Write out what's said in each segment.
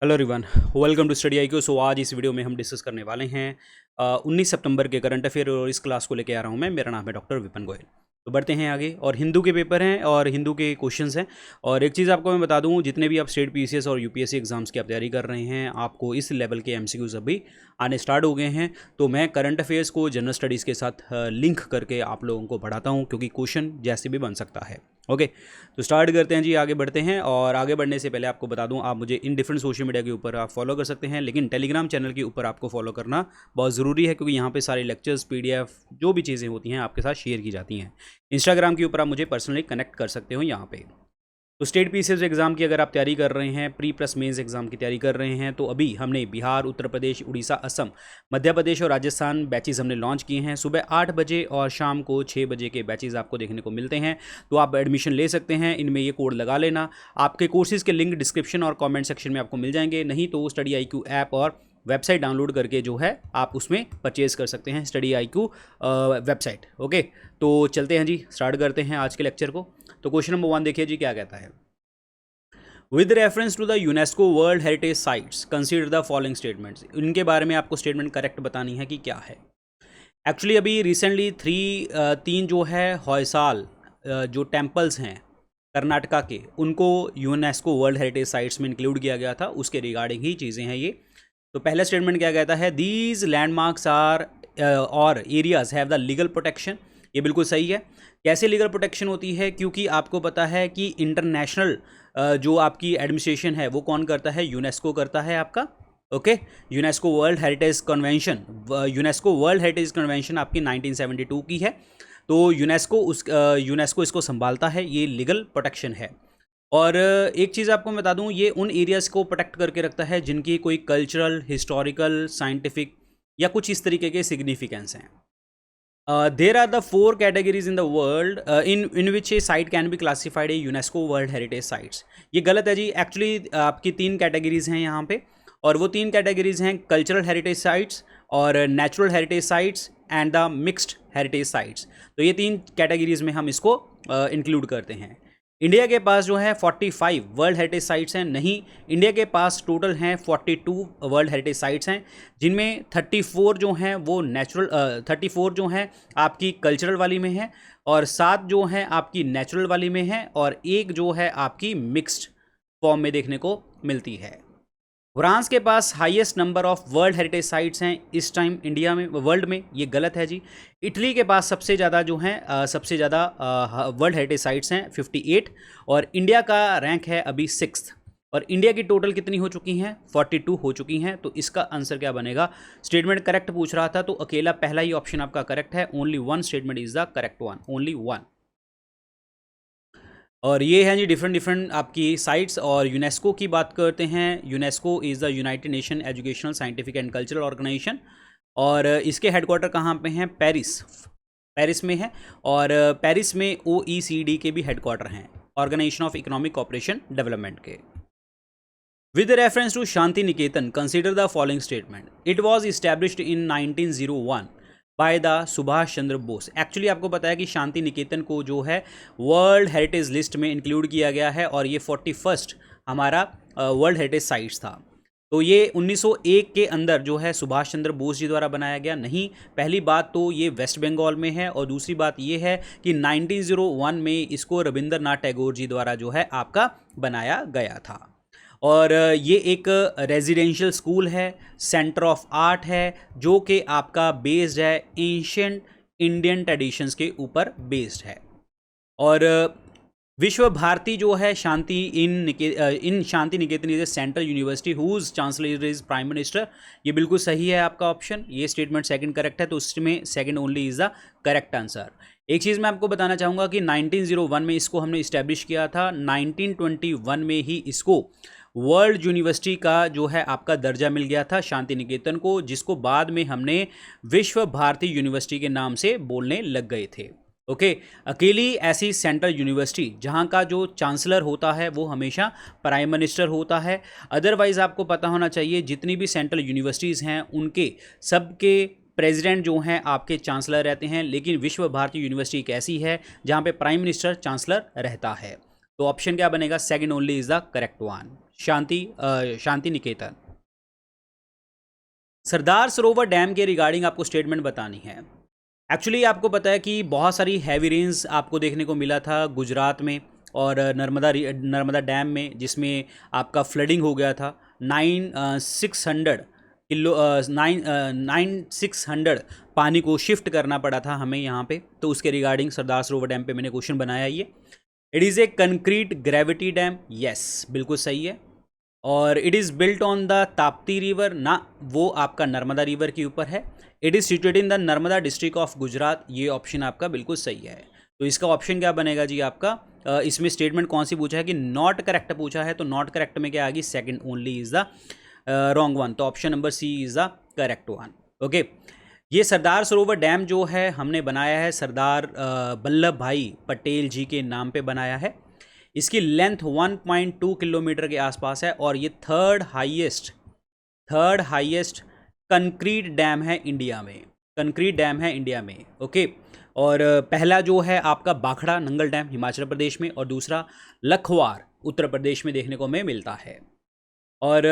Hello everyone, welcome to study IQ. So आज इस video में हम डिस्कस करने वाले हैं 19 सितंबर के करंट अफेयर और इस क्लास को लेके आ रहा हूँ मैं। मेरा नाम है डॉक्टर विपिन गोयल। तो बढ़ते हैं आगे। और हिंदू के पेपर हैं और हिंदू के क्वेश्चंस हैं। और एक चीज़ आपको मैं बता दूँ, जितने भी आप स्टेट पीसीएस और यूपीएससी एग्जाम्स की आप तैयारी कर रहे हैं, आपको इस लेवल के एमसीक्यूज अभी आने स्टार्ट हो गए हैं। तो मैं करंट अफेयर्स को जनरल स्टडीज़ के साथ लिंक करके आप लोगों को पढ़ाता हूँ, क्योंकि क्वेश्चन जैसे भी बन सकता है। ओके, तो स्टार्ट करते हैं जी, आगे बढ़ते हैं। और आगे बढ़ने से पहले आपको बता दूं, आप मुझे इन डिफरेंट सोशल मीडिया के ऊपर आप फॉलो कर सकते हैं, लेकिन टेलीग्राम चैनल के ऊपर आपको फॉलो करना बहुत ज़रूरी है, क्योंकि यहाँ पे सारे लेक्चर्स, पीडीएफ, जो भी चीज़ें होती हैं आपके साथ शेयर की जाती हैं। इंस्टाग्राम के ऊपर आप मुझे पर्सनली कनेक्ट कर सकते हो यहाँ पे। तो स्टेट पीसीएस एग्ज़ाम की अगर आप तैयारी कर रहे हैं, प्री प्लस मेंस एग्ज़ाम की तैयारी कर रहे हैं, तो अभी हमने बिहार, उत्तर प्रदेश, उड़ीसा, असम, मध्य प्रदेश और राजस्थान बैचेज़ हमने लॉन्च किए हैं। सुबह 8 बजे और शाम को 6 बजे के बैचेज़ आपको देखने को मिलते हैं। तो आप एडमिशन ले सकते हैं, इनमें ये कोड लगा लेना। आपके कोर्सेज़ के लिंक डिस्क्रिप्शन और कॉमेंट सेक्शन में आपको मिल जाएंगे, नहीं तो स्टडी आईक्यू ऐप और वेबसाइट डाउनलोड करके जो है आप उसमें परचेज़ कर सकते हैं, स्टडी आईक्यू वेबसाइट। ओके, तो चलते हैं जी, स्टार्ट करते हैं आज के लेक्चर को। तो क्वेश्चन नंबर 1 देखिए जी, क्या कहता है। With reference to the UNESCO world heritage sites consider the following statements. इनके बारे में आपको स्टेटमेंट करेक्ट बतानी है कि क्या है। एक्चुअली अभी रिसेंटली तीन जो है हॉयसाल जो टेम्पल्स हैं कर्नाटका के, उनको यूनेस्को वर्ल्ड हेरिटेज साइट्स में इंक्लूड किया गया था। उसके रिगार्डिंग ही चीज़ें हैं ये। तो पहला स्टेटमेंट क्या कहता है, दीज लैंडमार्क्स आर और areas have the legal protection. ये बिल्कुल सही है। कैसे लीगल प्रोटेक्शन होती है, क्योंकि आपको पता है कि इंटरनेशनल जो आपकी एडमिनिस्ट्रेशन है वो कौन करता है, यूनेस्को करता है आपका। Okay, UNESCO world heritage convention, UNESCO world heritage convention आपकी 1972 की है। तो यूनेस्को इसको संभालता है, ये लीगल प्रोटेक्शन है। और एक चीज़ आपको मैं बता दूं, ये उन एरियाज़ को प्रोटेक्ट करके रखता है जिनकी कोई कल्चरल, हिस्टोरिकल, साइंटिफिक या कुछ इस तरीके के सिग्निफिकेंस हैं। There are the four categories in the world in which a site can be classified a UNESCO World Heritage Sites। ये गलत है जी। एक्चुअली आपकी 3 कैटेगरीज हैं यहाँ पे, और वो 3 कैटेगरीज हैं कल्चरल हेरिटेज साइट्स और natural heritage sites and the mixed heritage sites. तो ये 3 कैटेगरीज में हम इसको इंक्लूड करते हैं। इंडिया के पास जो है 45 वर्ल्ड हेरिटेज साइट्स हैं। नहीं, इंडिया के पास टोटल हैं 42 वर्ल्ड हेरिटेज साइट्स हैं, जिनमें 34 जो हैं वो 34 जो हैं आपकी कल्चरल वाली में है, और 7 जो हैं आपकी नेचुरल वाली में है, और एक जो है आपकी मिक्स्ड फॉर्म में देखने को मिलती है। फ्रांस के पास highest number of world heritage sites हैं इस टाइम इंडिया में, वर्ल्ड में। ये गलत है जी। इटली के पास सबसे ज़्यादा जो हैं सबसे ज़्यादा वर्ल्ड हेरिटेज साइट्स हैं 58, और इंडिया का रैंक है अभी 6th। और इंडिया की टोटल कितनी हो चुकी हैं, 42 हो चुकी हैं। तो इसका आंसर क्या बनेगा। स्टेटमेंट करेक्ट पूछ रहा था, तो अकेला पहला ही ऑप्शन आपका करेक्ट है। Only one statement is the correct one, only one. और ये हैं जी डिफरेंट आपकी साइट्स। और यूनेस्को की बात करते हैं। UNESCO is the United Nation educational, scientific and cultural organisation. और इसके हेडक्वार्टर कहाँ पे हैं, पेरिस में है। और पेरिस में OECD के भी हेडक्वार्टर हैं, organisation of economic cooperation development के। With reference to Shanti Niketan consider the following statement. It was established in 1901 by the Subhash Chandra Bose. Actually आपको पता है कि शांति निकेतन को जो है वर्ल्ड हेरिटेज लिस्ट में इंक्लूड किया गया है, और ये 41st हमारा वर्ल्ड हेरिटेज साइट्स था। तो ये 1901 के अंदर जो है सुभाष चंद्र बोस जी द्वारा बनाया गया नहीं। पहली बात तो ये वेस्ट बंगाल में है, और दूसरी बात ये है कि 1901 में इसको रविंद्रनाथ टैगोर जी द्वारा जो है आपका बनाया गया था। और ये एक रेजिडेंशियल स्कूल है, सेंटर ऑफ आर्ट है, जो कि आपका बेस्ड है एंशिएंट इंडियन ट्रेडिशंस के ऊपर बेस्ड है। और विश्व भारती जो है in Shanti Niketan is a central university whose chancellor is prime minister. ये बिल्कुल सही है आपका ऑप्शन। ये स्टेटमेंट सेकंड करेक्ट है, तो उसमें second only is the correct answer. एक चीज़ मैं आपको बताना चाहूँगा कि 1901 में इसको हमने इस्टेब्लिश किया था। 1921 में ही इसको वर्ल्ड यूनिवर्सिटी का जो है आपका दर्जा मिल गया था शांति निकेतन को, जिसको बाद में हमने विश्व भारती यूनिवर्सिटी के नाम से बोलने लग गए थे। ओके, अकेली ऐसी सेंट्रल यूनिवर्सिटी जहां का जो चांसलर होता है वो हमेशा प्राइम मिनिस्टर होता है। अदरवाइज़ आपको पता होना चाहिए जितनी भी सेंट्रल यूनिवर्सिटीज़ हैं उनके सबके प्रेसिडेंट जो हैं आपके चांसलर रहते हैं, लेकिन विश्व भारती यूनिवर्सिटी एक ऐसी है जहां पे प्राइम मिनिस्टर चांसलर रहता है। तो ऑप्शन क्या बनेगा, second only is the correct one, Shanti Niketan. Sardar Sarovar dam के रिगार्डिंग आपको स्टेटमेंट बतानी है। एक्चुअली आपको पता है कि बहुत सारी हैवी रेंस आपको देखने को मिला था गुजरात में और नर्मदा डैम में, जिसमें आपका फ्लडिंग हो गया था। 9600 पानी को शिफ्ट करना पड़ा था हमें यहाँ पे। तो उसके रिगार्डिंग सरदार सरोवर डैम पे मैंने क्वेश्चन बनाया ये। It is A concrete gravity dam, yes बिल्कुल सही है। और it is built on the Tapti river, ना वो आपका नर्मदा रिवर के ऊपर है। It is situated in the Narmada district of Gujarat, ये ऑप्शन आपका बिल्कुल सही है। तो इसका ऑप्शन क्या बनेगा जी आपका, इसमें स्टेटमेंट कौन सी पूछा है कि नॉट करेक्ट पूछा है, तो नॉट करेक्ट में क्या आएगी, second only is the wrong one. तो option number C is the correct one. Okay, ये सरदार सरोवर डैम जो है हमने बनाया है सरदार वल्लभ भाई पटेल जी के नाम पे बनाया है। इसकी लेंथ 1.2 किलोमीटर के आसपास है और ये थर्ड हाईएस्ट कंक्रीट डैम है इंडिया में, ओके। और पहला जो है आपका बाखड़ा नंगल डैम हिमाचल प्रदेश में, और दूसरा लखवार उत्तर प्रदेश में देखने को हमें मिलता है। और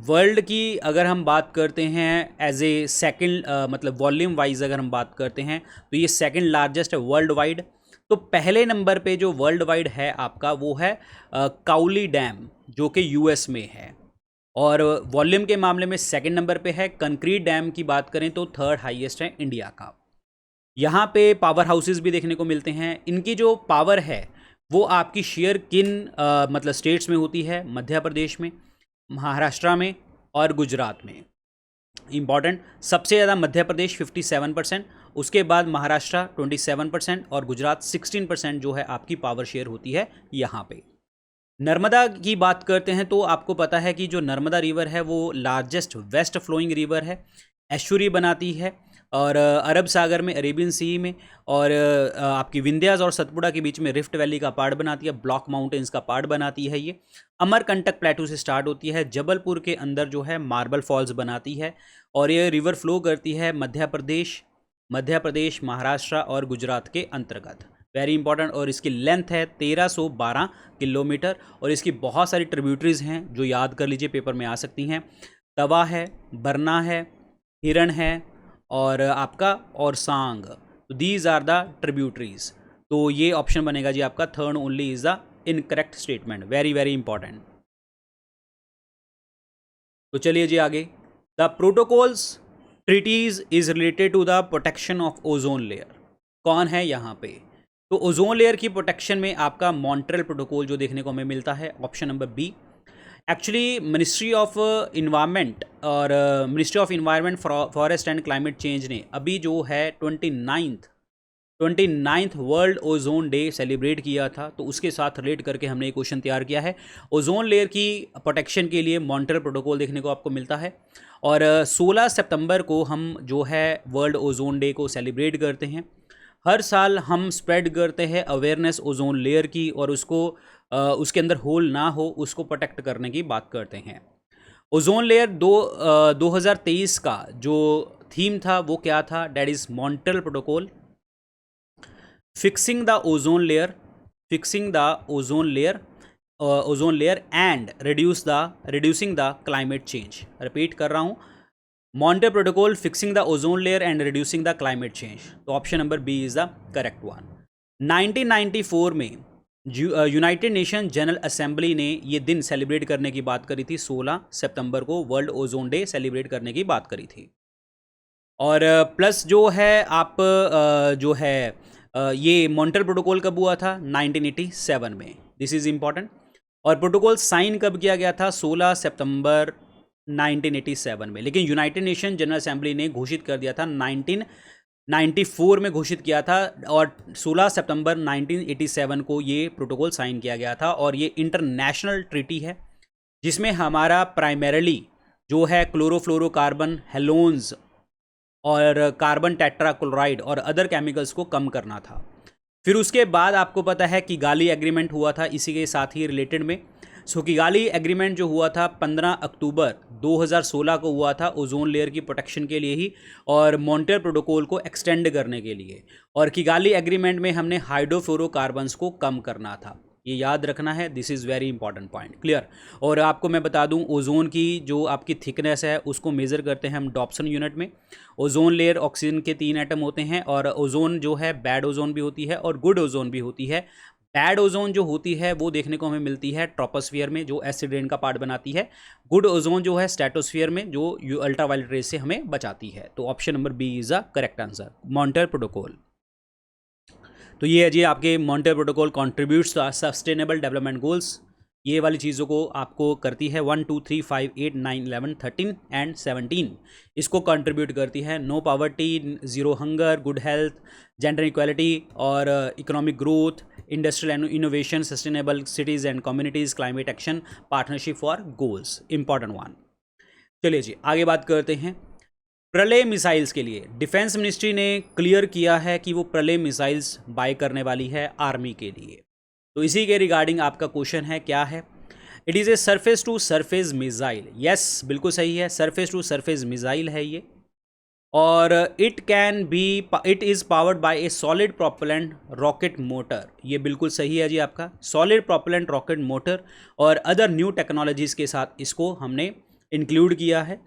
वर्ल्ड की अगर हम बात करते हैं एज ए सेकंड, मतलब वॉल्यूम वाइज अगर हम बात करते हैं तो ये सेकंड लार्जेस्ट है वर्ल्ड वाइड। तो पहले नंबर पे जो वर्ल्ड वाइड है आपका वो है काउली डैम, जो कि यूएस में है। और वॉल्यूम के मामले में सेकंड नंबर पे है। कंक्रीट डैम की बात करें तो थर्ड हाईएस्ट है इंडिया का। यहाँ पे पावर हाउसेस भी देखने को मिलते हैं। इनकी जो पावर है वो आपकी शेयर किन मतलब स्टेट्स में होती है, मध्य प्रदेश में, महाराष्ट्र में और गुजरात में। इम्पॉर्टेंट, सबसे ज़्यादा मध्य प्रदेश 57%, उसके बाद महाराष्ट्र 27% और गुजरात 16% जो है आपकी पावर शेयर होती है यहाँ पे। नर्मदा की बात करते हैं तो आपको पता है कि जो नर्मदा रिवर है वो लार्जेस्ट वेस्ट फ्लोइंग रिवर है, एस्चुरी बनाती है और अरब सागर में, अरेबियन सी में, और आपकी विंध्यास और सतपुड़ा के बीच में रिफ्ट वैली का पार्ट बनाती है, ब्लॉक माउंटेन्स का पार्ट बनाती है। ये अमरकंटक प्लेटू से स्टार्ट होती है, जबलपुर के अंदर जो है मार्बल फॉल्स बनाती है और ये रिवर फ्लो करती है मध्य प्रदेश, महाराष्ट्र और गुजरात के अंतर्गत। Very important. और इसकी लेंथ है 1312 किलोमीटर और इसकी बहुत सारी ट्रिब्यूटरीज हैं जो याद कर लीजिए, पेपर में आ सकती हैं। तवा है, बरना है, हिरण है और आपका और सांग। तो दीज आर द ट्रिब्यूटरीज। तो ये ऑप्शन बनेगा जी आपका third only is the incorrect statement. Very very important. तो चलिए जी आगे। The protocols treaties is related to the protection of ozone layer. कौन है यहाँ पे? तो ओजोन लेयर की प्रोटेक्शन में आपका मॉन्ट्रियल प्रोटोकॉल जो देखने को हमें मिलता है, option number B. Actually ministry of environment और ministry of environment, forest and climate change ने अभी जो है 29th world ozone day celebrate किया था। तो उसके साथ रिलेट करके हमने एक क्वेश्चन तैयार किया है। ओजोन लेयर की प्रोटेक्शन के लिए मॉन्ट्रियल प्रोटोकॉल देखने को आपको मिलता है और 16 सितंबर को हम जो है वर्ल्ड ओजोन डे को सेलिब्रेट करते हैं। हर साल हम स्प्रेड करते हैं अवेयरनेस ओजोन लेयर की और उसको उसके अंदर होल ना हो उसको प्रोटेक्ट करने की बात करते हैं। ओजोन लेयर 2023 का जो थीम था वो क्या था? That is Montreal protocol fixing the ozone layer and reducing the climate change. Repeat कर रहा हूँ, Montreal protocol fixing the ozone layer and reducing the climate change. तो option number B is the correct one. 1994 में United nation general assembly ने ये दिन celebrate करने की बात करी थी। 16 सितंबर को वर्ल्ड ओजोन डे सेलिब्रेट करने की बात करी थी। और प्लस जो है आप जो है ये मॉन्ट्रियल प्रोटोकॉल कब हुआ था? 1987 में। This is important. और प्रोटोकॉल साइन कब किया गया था? 16 सितंबर 1987 में। लेकिन यूनाइटेड नेशन जनरल असेंबली ने घोषित कर दिया था 1994 में घोषित किया था और 16 सितंबर 1987 को ये प्रोटोकॉल साइन किया गया था। और ये इंटरनेशनल ट्रीटी है जिसमें हमारा प्राइमरीली जो है क्लोरोफ्लोरोकार्बन, हेलोन्स और कार्बन टेट्राक्लोराइड और अदर केमिकल्स को कम करना था। फिर उसके बाद आपको पता है कि किगाली एग्रीमेंट हुआ था इसी के साथ ही रिलेटेड में। सो किगाली एग्रीमेंट जो हुआ था 15 अक्टूबर 2016 को हुआ था ओजोन लेयर की प्रोटेक्शन के लिए ही और मॉन्ट्रियल प्रोटोकॉल को एक्सटेंड करने के लिए। और किगाली एग्रीमेंट में हमने हाइड्रोफ्लोरोकार्बन्स को कम करना था। ये याद रखना है, this is very important point, clear. और आपको मैं बता दूं, ओजोन की जो आपकी थिकनेस है उसको मेज़र करते हैं हम डॉप्सन यूनिट में। ओजोन लेयर ऑक्सीजन के 3 एटम होते हैं, और ओजोन जो है बैड ओजोन भी होती है और गुड ओजोन भी होती है। बैड ओजोन जो होती है वो देखने को हमें मिलती है ट्रोपोस्फियर में, जो एसिड रेन का पार्ट बनाती है। गुड ओजोन जो है स्ट्रेटोस्फियर में, जो अल्ट्रावायलेट रेस से हमें बचाती है। तो option number B is a correct answer, Montreal protocol. तो ये है जी आपके Montreal protocol contributes to sustainable development goals. ये वाली चीज़ों को आपको करती है 1, 2, 3, 5, 8, 9, 11, 13 एंड 17। इसको कंट्रीब्यूट करती है no poverty, zero hunger, good health, gender equality और economic growth, industrial innovation, sustainable cities and communities, climate action, partnership for goals, important one. चलिए जी आगे बात करते हैं। प्रलय मिसाइल्स के लिए डिफेंस मिनिस्ट्री ने क्लियर किया है कि वो प्रलय मिसाइल्स बाय करने वाली है आर्मी के लिए। तो इसी के रिगार्डिंग आपका क्वेश्चन है, क्या है? It is a surface to surface missile. Yes, बिल्कुल सही है, सरफेस टू सरफेस मिसाइल है ये। और it is powered by A solid propellant rocket motor. ये बिल्कुल सही है जी आपका, सॉलिड प्रोपेलेंट रॉकेट मोटर और अदर न्यू टेक्नोलॉजीज़ के साथ इसको हमने इंक्लूड किया है।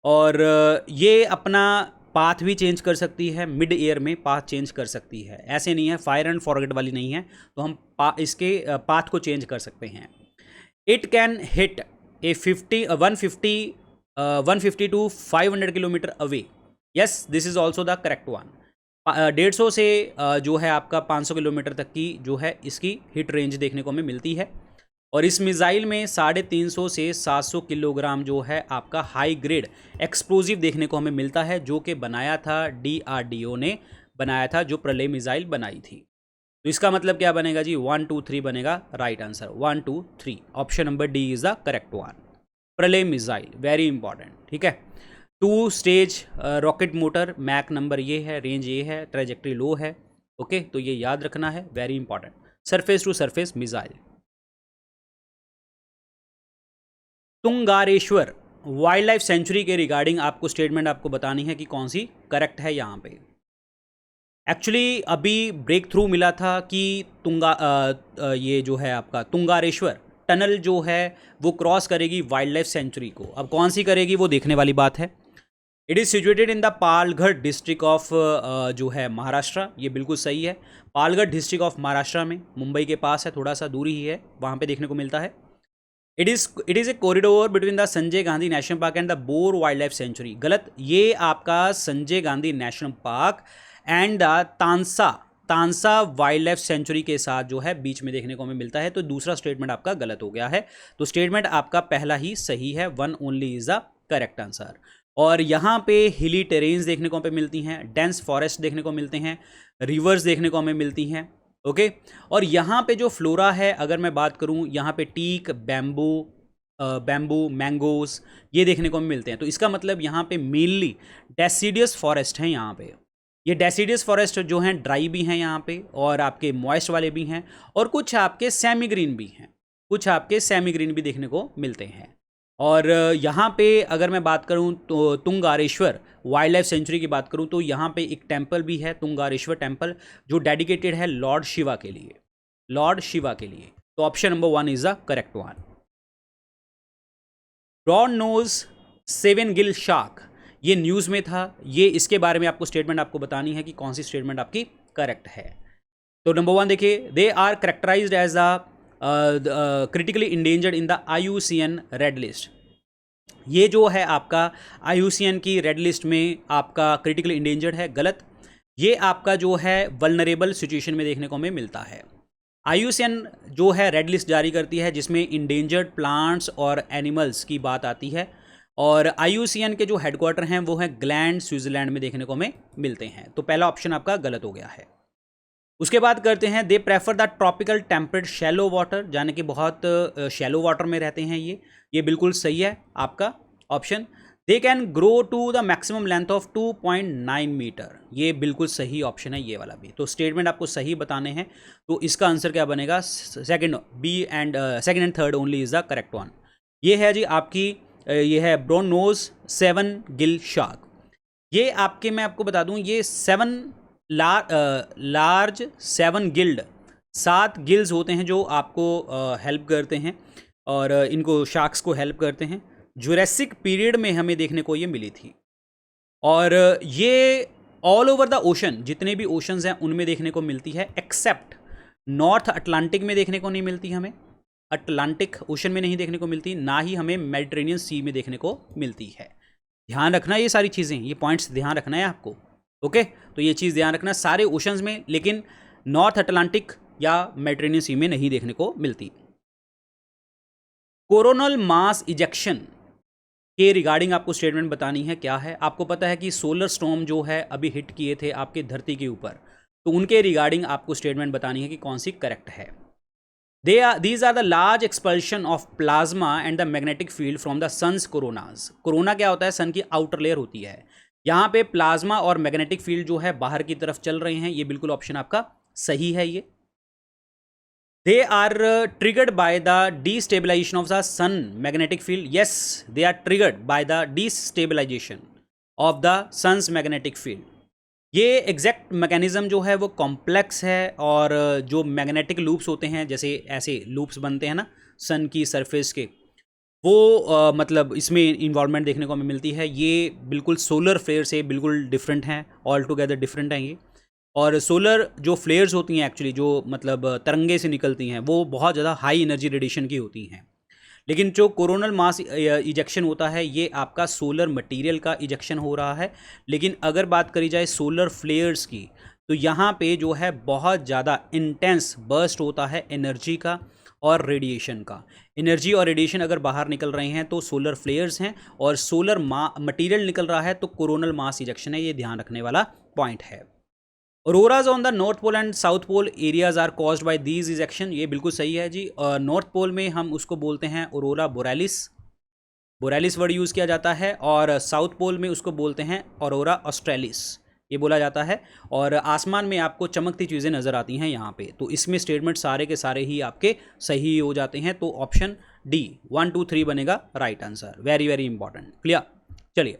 और ये अपना पाथ भी चेंज कर सकती है, मिड एयर में पाथ चेंज कर सकती है, ऐसे नहीं है फायर एंड फॉरगेट वाली नहीं है। तो हम इसके पाथ को चेंज कर सकते हैं। It can hit a 150 to 500 kilometre away. Yes, this is also the correct one. 150 से जो है आपका 500 किलोमीटर तक की जो है इसकी हिट रेंज देखने को हमें मिलती है। और इस मिसाइल में 350 से 700 किलोग्राम जो है आपका हाई ग्रेड एक्सप्लोजिव देखने को हमें मिलता है, जो कि बनाया था DRDO ने बनाया था, जो प्रलय मिसाइल बनाई थी। तो इसका मतलब क्या बनेगा जी? 1, 2, 3 बनेगा right answer, 1, 2, 3। Option number D is the correct one, प्रलय मिसाइल, वेरी इंपॉर्टेंट, ठीक है। 2 stage rocket motor, Mach number ये है, रेंज ये है, ट्रेजेक्ट्री लो है, ओके। तो ये याद रखना है, very important, surface to surface missile. Tungareshwar wildlife sanctuary के रिगार्डिंग आपको स्टेटमेंट आपको बतानी है कि कौन सी करेक्ट है यहाँ पे। एक्चुअली अभी ब्रेक थ्रू मिला था कि ये जो है आपका तुंगारेश्वर टनल जो है वो क्रॉस करेगी वाइल्ड लाइफ सेंचुरी को। अब कौन सी करेगी वो देखने वाली बात है। It is situated in the Palghar district of जो है महाराष्ट्र। ये बिल्कुल सही है, पालघर डिस्ट्रिक्ट ऑफ महाराष्ट्र में, मुंबई के पास है, थोड़ा सा दूरी ही है, वहाँ पे देखने को मिलता है। It is a corridor between the Sanjay Gandhi national park and the Bor wildlife sanctuary. गलत, ये आपका Sanjay Gandhi national park and the Tansa wildlife sanctuary के साथ जो है बीच में देखने को हमें मिलता है। तो दूसरा स्टेटमेंट आपका गलत हो गया है। तो स्टेटमेंट आपका पहला ही सही है, 1 only is the correct answer. और यहाँ पे हिली टेरेन्स देखने को हमें मिलती हैं, डेंस फॉरेस्ट देखने को मिलते हैं, रिवर्स देखने को हमें मिलती हैं, ओके। और यहाँ पे जो फ्लोरा है, अगर मैं बात करूँ, यहाँ पे टीक, बैम्बू, मैंगोज ये देखने को मिलते हैं। तो इसका मतलब यहाँ पे मेनली डेसिडियस फॉरेस्ट हैं। यहाँ पे ये डेसिडियस फॉरेस्ट जो हैं ड्राई भी हैं यहाँ पे, और आपके मॉइस्ट वाले भी हैं, और कुछ आपके सेमी ग्रीन भी हैं, कुछ आपके सेमी ग्रीन भी देखने को मिलते हैं। और यहाँ पे अगर मैं बात करूँ तो तुंगारेश्वर वाइल्ड लाइफ सेंचुरी की बात करूँ तो यहाँ पे एक टेम्पल भी है, तुंगारेश्वर टेम्पल, जो डेडिकेटेड है लॉर्ड शिवा के लिए, लॉर्ड शिवा के लिए। तो option number 1 is the correct one. Broad nose 7 gill shark, ये न्यूज़ में था, ये इसके बारे में आपको स्टेटमेंट आपको बतानी है कि कौन सी स्टेटमेंट आपकी करेक्ट है। तो नंबर 1 देखिए, they are characterised as the critically endangered in the IUCN red list. ये जो है आपका IUCN की रेड लिस्ट में आपका क्रिटिकली इंडेंजर्ड है, गलत। ये आपका जो है वल्नरेबल सिचुएशन में देखने को हमें मिलता है। IUCN जो है रेड लिस्ट जारी करती है जिसमें इंडेंजर्ड प्लांट्स और एनिमल्स की बात आती है, और IUCN के जो हेडक्वार्टर हैं वो हैं ग्लैंड, स्विट्जरलैंड में देखने को हमें मिलते हैं। तो पहला ऑप्शन आपका गलत हो गया है। उसके बाद करते हैं, they prefer the tropical temperate shallow water, यानी कि बहुत शैलो वाटर में रहते हैं ये बिल्कुल सही है आपका option. They can grow to the maximum length of 2.9 metre, ये बिल्कुल सही ऑप्शन है ये वाला भी। तो स्टेटमेंट आपको सही बताने हैं, तो इसका आंसर क्या बनेगा? Second and third only is the correct one. ये है जी आपकी ये है ब्रॉड नोज 7 गिल शार्क। ये आपके, मैं आपको बता दूं, ये 7 लार्ज 7 गिल्ड 7 गिल्स होते हैं जो आपको हेल्प करते हैं और इनको शार्क्स को हेल्प करते हैं। जुरासिक पीरियड में हमें देखने को ये मिली थी और ये ऑल ओवर द ओशन, जितने भी ओशंस हैं उनमें देखने को मिलती है, एक्सेप्ट नॉर्थ अटलांटिक में देखने को नहीं मिलती हमें, अटलांटिक ओशन में नहीं देखने को मिलती, ना ही हमें मेडिटेरेनियन सी में देखने को मिलती है। ध्यान रखना ये सारी चीज़ें, ये पॉइंट्स ध्यान रखना है आपको। ओके, तो ये चीज़ ध्यान रखना, सारे ओशंस में, लेकिन नॉर्थ अटलांटिक या मेडिटेरेनियन सी में नहीं देखने को मिलती। कोरोनल मास इजेक्शन के रिगार्डिंग आपको स्टेटमेंट बतानी है। क्या है, आपको पता है कि सोलर स्टॉर्म जो है अभी हिट किए थे आपके धरती के ऊपर, तो उनके रिगार्डिंग आपको स्टेटमेंट बतानी है कि कौन सी करेक्ट है। These are the large expulsion of plasma and the magnetic field from the sun's coronas। Corona क्या होता है, सन की आउटर लेयर होती है। यहाँ पे प्लाज्मा और मैग्नेटिक फील्ड जो है बाहर की तरफ चल रहे हैं, ये बिल्कुल ऑप्शन आपका सही है। ये they are triggered by the destabilization of the sun magnetic field। yes, they are triggered by the destabilization of the sun's magnetic field। ये एग्जैक्ट मैकेनिज्म जो है वो कॉम्प्लेक्स है और जो मैग्नेटिक लूप्स होते हैं, जैसे ऐसे लूप्स बनते हैं ना सन की सरफेस के, वो मतलब इसमें इन्वॉल्वमेंट देखने को हमें मिलती है। ये बिल्कुल सोलर फ्लेयर से बिल्कुल डिफरेंट हैं, ऑल टुगेदर डिफरेंट हैं ये। और सोलर जो फ्लेयर्स होती हैं एक्चुअली, जो मतलब तरंगे से निकलती हैं, वो बहुत ज़्यादा हाई एनर्जी रेडिएशन की होती हैं। लेकिन जो कोरोनल मास इजेक्शन होता है, ये आपका सोलर मटेरियल का इजेक्शन हो रहा है। लेकिन अगर बात करी जाए सोलर फ्लेयर्स की, तो यहाँ पे जो है बहुत ज़्यादा इंटेंस बर्स्ट होता है एनर्जी का और रेडिएशन का। एनर्जी और रेडिएशन अगर बाहर निकल रहे हैं तो सोलर फ्लेयर्स हैं, और सोलर मटेरियल निकल रहा है तो कोरोनल मास इजेक्शन है। ये ध्यान रखने वाला पॉइंट है। Auroras on the north pole and south pole areas are caused by these ejection, ये बिल्कुल सही है जी। नॉर्थ पोल में हम उसको बोलते हैं aurora borealis, borealis word use किया जाता है, और साउथ पोल में उसको बोलते हैं ऑरोरा ऑस्ट्रेलिस, ये बोला जाता है। और आसमान में आपको चमकती चीज़ें नज़र आती हैं यहाँ पे, तो इसमें स्टेटमेंट सारे के सारे ही आपके सही हो जाते हैं। तो ऑप्शन डी 1 2 3 बनेगा right answer. Very very important, clear. चलिए,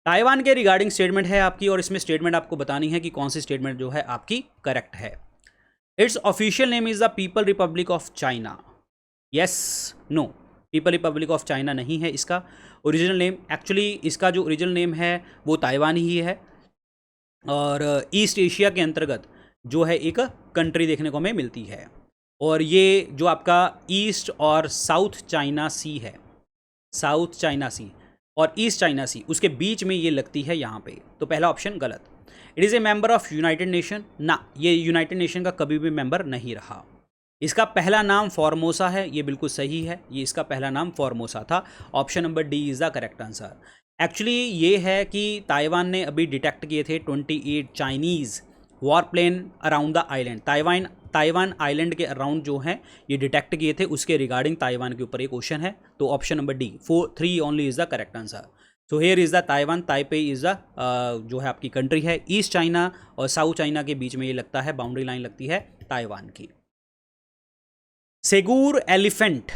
ताइवान के रिगार्डिंग स्टेटमेंट है आपकी, और इसमें स्टेटमेंट आपको बतानी है कि कौन सी स्टेटमेंट जो है आपकी करेक्ट है। It's official name is the people republic of China. Yes, no, people republic of China नहीं है इसका ओरिजिनल नेम। एक्चुअली इसका जो ओरिजिनल नेम है वो ताइवान ही है, और ईस्ट एशिया के अंतर्गत जो है एक कंट्री देखने को हमें मिलती है। और ये जो आपका ईस्ट और साउथ चाइना सी है, साउथ चाइना सी और ईस्ट चाइना सी, उसके बीच में ये लगती है यहाँ पे। तो पहला ऑप्शन गलत। It is A member of United nation, ना, ये यूनाइटेड नेशन का कभी भी मेंबर नहीं रहा। इसका पहला नाम फॉर्मोसा है, ये बिल्कुल सही है, ये इसका पहला नाम फॉर्मोसा था। Option number D is the correct answer. Actually ये है कि ताइवान ने अभी डिटेक्ट किए थे 28 Chinese warplane around the island. Taiwan island के अराउंड जो हैं ये डिटेक्ट किए थे, उसके रिगार्डिंग ताइवान के ऊपर एक क्वेश्चन है। तो option number D 3 only is the correct answer. So here is the Taiwan, Taipei is the जो है आपकी कंट्री है। ईस्ट चाइना और साउथ चाइना के बीच में ये लगता है, बाउंड्री लाइन लगती है ताइवान की। सेगूर एलिफेंट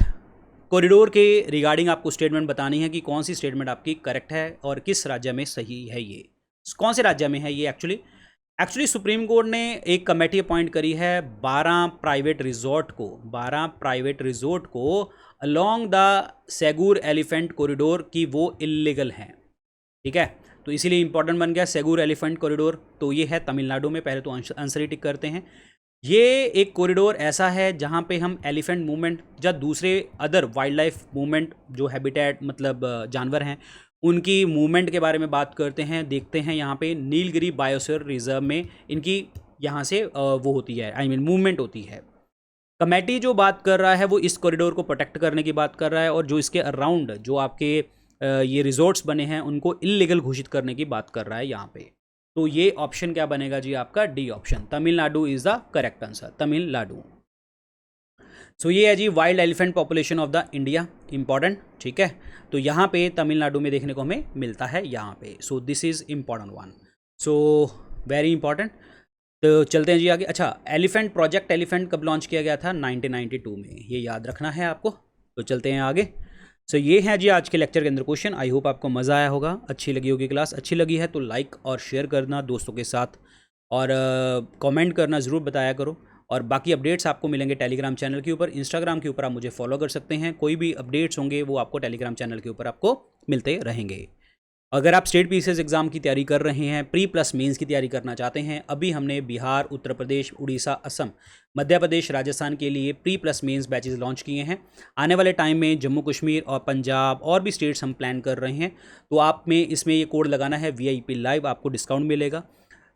कॉरिडोर के रिगार्डिंग आपको स्टेटमेंट बतानी है कि कौन सी स्टेटमेंट आपकी करेक्ट है और किस राज्य में सही है। ये कौन से राज्य में है ये? एक्चुअली सुप्रीम कोर्ट ने एक कमेटी अपॉइंट करी है 12 प्राइवेट रिजॉर्ट को अलोंग द सेगूर एलिफेंट कॉरिडोर की वो इलीगल हैं, ठीक है। तो इसीलिए इंपॉर्टेंट बन गया सेगूर एलिफेंट कॉरिडोर। तो ये है तमिलनाडु में। पहले तो आंसर ही टिक करते हैं। ये एक कॉरिडोर ऐसा है जहाँ पे हम एलिफेंट मूवमेंट या दूसरे अदर वाइल्ड लाइफ मूवमेंट जो हैबिटेट मतलब जानवर हैं उनकी मूवमेंट के बारे में बात करते हैं, देखते हैं। यहाँ पे नीलगिरी बायोस्फीयर रिजर्व में इनकी यहाँ से वो होती है, मूवमेंट होती है। कमेटी जो बात कर रहा है वो इस कॉरिडोर को प्रोटेक्ट करने की बात कर रहा है, और जो इसके अराउंड जो आपके ये रिजॉर्ट्स बने हैं उनको इलीगल घोषित करने की बात कर रहा है यहाँ पे। तो ये ऑप्शन क्या बनेगा जी आपका? D option, Tamil Nadu is the correct answer, Tamil Nadu. So ये है जी wild elephant population of the India, important, ठीक है। तो यहाँ पे तमिलनाडु में देखने को हमें मिलता है यहाँ पे। So this is important one, so very important. तो चलते हैं जी आगे। अच्छा, एलिफेंट प्रोजेक्ट एलिफेंट कब लॉन्च किया गया था? 1992 में, ये याद रखना है आपको। तो चलते हैं आगे। सो ये है जी आज के लेक्चर के अंदर क्वेश्चन। आई होप आपको मज़ा आया होगा, अच्छी लगी होगी क्लास। अच्छी लगी है तो लाइक और शेयर करना दोस्तों के साथ, और कमेंट करना ज़रूर बताया करो। और बाकी अपडेट्स आपको मिलेंगे टेलीग्राम चैनल के ऊपर। इंस्टाग्राम के ऊपर आप मुझे फॉलो कर सकते हैं, कोई भी अपडेट्स होंगे वो आपको टेलीग्राम चैनल के ऊपर आपको मिलते रहेंगे। अगर आप स्टेट पीसीएस एग्जाम की तैयारी कर रहे हैं, प्री प्लस मेंस की तैयारी करना चाहते हैं, अभी हमने बिहार, उत्तर प्रदेश, उड़ीसा, असम, मध्य प्रदेश, राजस्थान के लिए pre plus mains batches launch किए हैं। आने वाले टाइम में जम्मू कश्मीर और पंजाब और भी स्टेट्स हम प्लान कर रहे हैं, तो आप में इसमें ये कोड लगाना है VIP लाइव, आपको डिस्काउंट मिलेगा।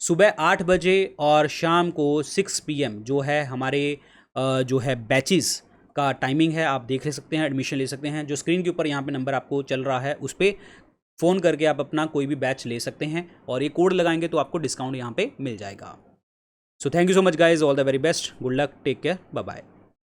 सुबह 8 बजे और शाम को 6 PM जो है हमारे जो है बैचेस का टाइमिंग है, आप देख ले सकते हैं, एडमिशन ले सकते हैं। जो स्क्रीन के ऊपर यहाँ पे नंबर आपको चल रहा है उस पर फ़ोन करके आप अपना कोई भी बैच ले सकते हैं और ये कोड लगाएंगे तो आपको डिस्काउंट यहाँ पे मिल जाएगा। So thank you so much guys, all the very best, good luck, take care, bye bye.